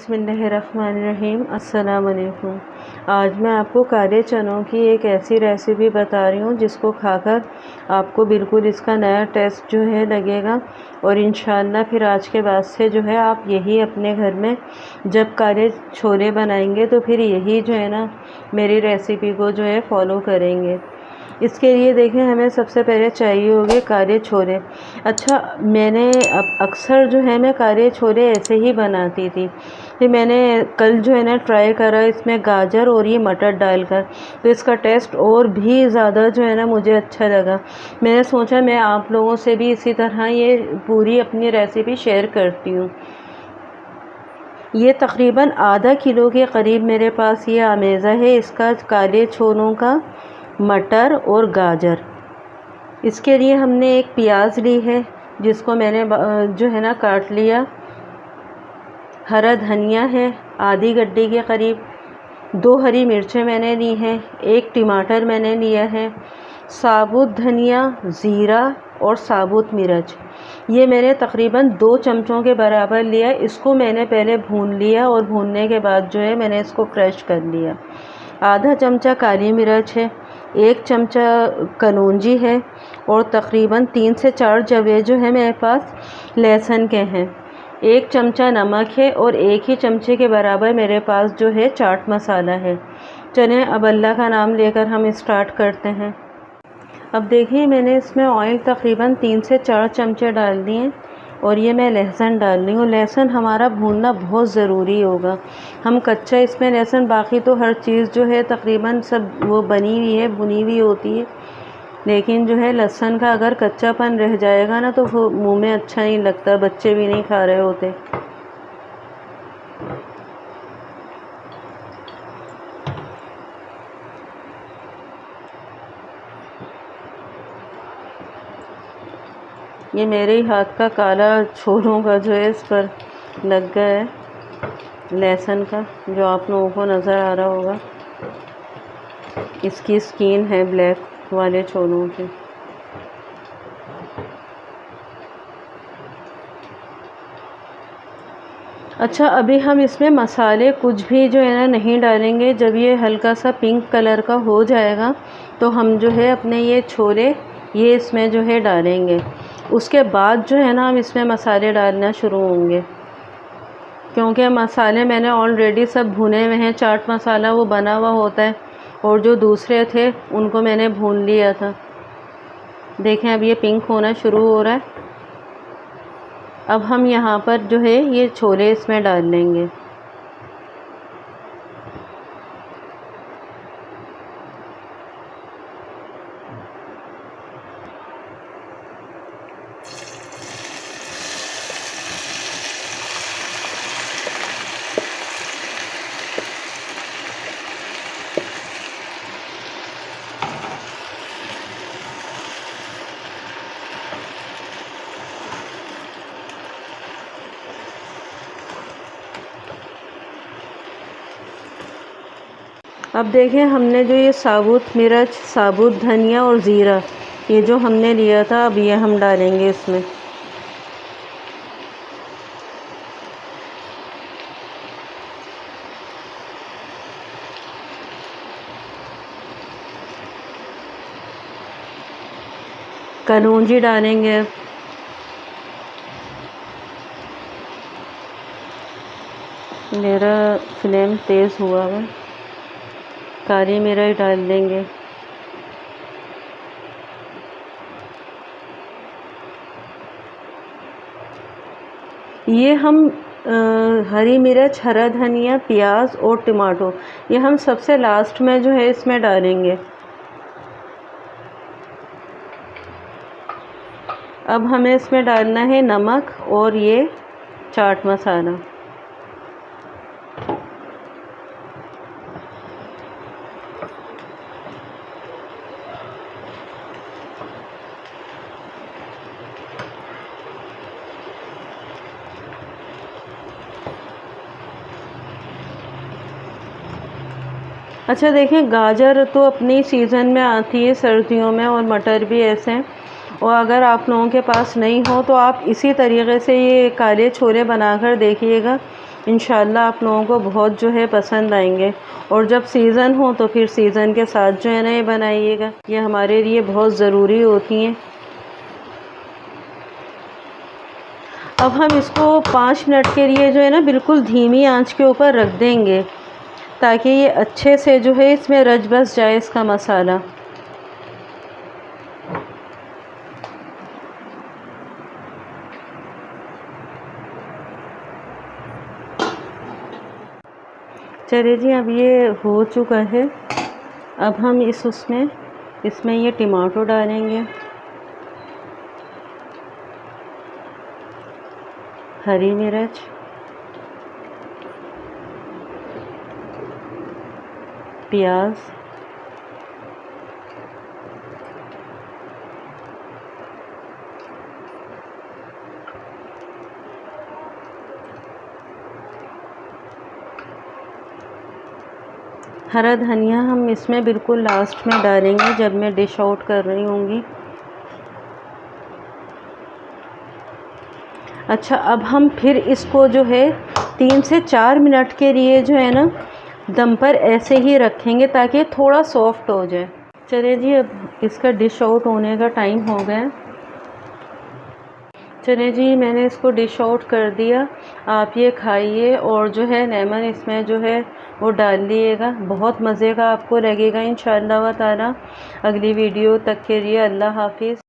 बिस्मिल्लाहिर्रहमानिर्रहीम। अस्सलाम वालेकुम। आज मैं आपको काले चनों की एक ऐसी रेसिपी बता रही हूँ जिसको खाकर आपको बिल्कुल इसका नया टेस्ट जो है लगेगा और इंशाअल्लाह फिर आज के बाद से जो है आप यही अपने घर में जब काले छोले बनाएंगे तो फिर यही जो है ना मेरी रेसिपी को जो है फॉलो करेंगे। इसके लिए देखें हमें सबसे पहले चाहिए होंगे काले छोले। अच्छा, मैंने अब अक्सर जो है मैं काले छोले ऐसे ही बनाती थी, फिर मैंने कल जो है ना ट्राई करा इसमें गाजर और ये मटर डालकर, तो इसका टेस्ट और भी ज़्यादा जो है ना मुझे अच्छा लगा। मैंने सोचा मैं आप लोगों से भी इसी तरह ये पूरी अपनी रेसिपी शेयर करती हूँ। ये तकरीबन आधा किलो के करीब मेरे पास ये आमेज़ा है इसका काले छोलों का, मटर और गाजर। इसके लिए हमने एक प्याज ली है जिसको मैंने जो है ना काट लिया। हरा धनिया है आधी गड्डी के करीब, 2 हरी मिर्चें मैंने ली हैं, 1 टमाटर मैंने लिया है, साबुत धनिया, ज़ीरा और साबुत मिर्च ये मैंने तकरीबन 2 चमचों के बराबर लिया। इसको मैंने पहले भून लिया और भूनने के बाद जो है मैंने इसको क्रश कर लिया। आधा चमचा काली मिर्च है, 1 चमचा कलौंजी है और तकरीबन 3 से 4 जवे जो है मेरे पास लहसुन के हैं। 1 चमचा नमक है और 1 ही चमचे के बराबर मेरे पास जो है चाट मसाला है। चलें अब अल्लाह का नाम लेकर हम स्टार्ट करते हैं। अब देखिए मैंने इसमें ऑयल तकरीबन 3 से 4 चमचे डाल दिए और ये मैं लहसुन डाल रही हूँ। लहसुन हमारा भूनना बहुत ज़रूरी होगा, हम कच्चा इसमें लहसुन, बाकी तो हर चीज़ जो है तकरीबन सब वो बनी हुई है, भुनी हुई होती है, लेकिन जो है लहसुन का अगर कच्चापन रह जाएगा ना तो वो मुंह में अच्छा नहीं लगता, बच्चे भी नहीं खा रहे होते। ये मेरे ही हाथ का काला छोलों का जो है इस पर लग गया है लहसुन का, जो आप लोगों को नज़र आ रहा होगा। इसकी स्किन है ब्लैक वाले छोलों की। अच्छा, अभी हम इसमें मसाले कुछ भी जो है ना नहीं डालेंगे। जब ये हल्का सा पिंक कलर का हो जाएगा तो हम जो है अपने ये छोले ये इसमें जो है डालेंगे। उसके बाद जो है ना हम इसमें मसाले डालना शुरू होंगे, क्योंकि मसाले मैंने ऑलरेडी सब भुने हुए हैं। चाट मसाला वो बना हुआ होता है और जो दूसरे थे उनको मैंने भून लिया था। देखें अब ये पिंक होना शुरू हो रहा है। अब हम यहाँ पर जो है ये छोले इसमें डाल लेंगे। अब देखें हमने जो ये साबुत मिर्च, साबुत धनिया और ज़ीरा ये जो हमने लिया था, अब ये हम डालेंगे इसमें। कलौंजी डालेंगे। मेरा फ्लेम तेज़ हुआ है। काली मिर्च डाल देंगे। ये हम हरी मिर्च, हरा धनिया, प्याज और टमाटो ये हम सबसे लास्ट में जो है इसमें डालेंगे। अब हमें इसमें डालना है नमक और ये चाट मसाला। अच्छा देखें, गाजर तो अपनी सीज़न में आती है सर्दियों में और मटर भी ऐसे हैं, और अगर आप लोगों के पास नहीं हो तो आप इसी तरीके से ये काले छोले बनाकर देखिएगा, इंशाल्लाह आप लोगों को बहुत जो है पसंद आएंगे। और जब सीज़न हो तो फिर सीज़न के साथ जो है ना ये बनाइएगा, ये हमारे लिए बहुत ज़रूरी होती हैं। अब हम इसको 5 मिनट के लिए जो है ना बिल्कुल धीमी आंच के ऊपर रख देंगे, ताकि ये अच्छे से जो है इसमें रच बस जाए इसका मसाला। चलिए जी, अब ये हो चुका है। अब हम इसमें ये टमाटो डालेंगे, हरी मिर्च, प्याज, हरा धनिया हम इसमें बिल्कुल लास्ट में डालेंगे जब मैं डिश आउट कर रही होंगी। अच्छा, अब हम फिर इसको जो है 3 से 4 मिनट के लिए जो है ना दम पर ऐसे ही रखेंगे, ताकि थोड़ा सॉफ्ट हो जाए। चलिए जी, अब इसका डिश आउट होने का टाइम हो गया। चलिए जी, मैंने इसको डिश आउट कर दिया। आप ये खाइए और जो है लेमन इसमें जो है वो डाल लीजिएगा, बहुत मज़े का आपको लगेगा इंशाअल्लाह व ताला। अगली वीडियो तक के लिए अल्लाह हाफिज़।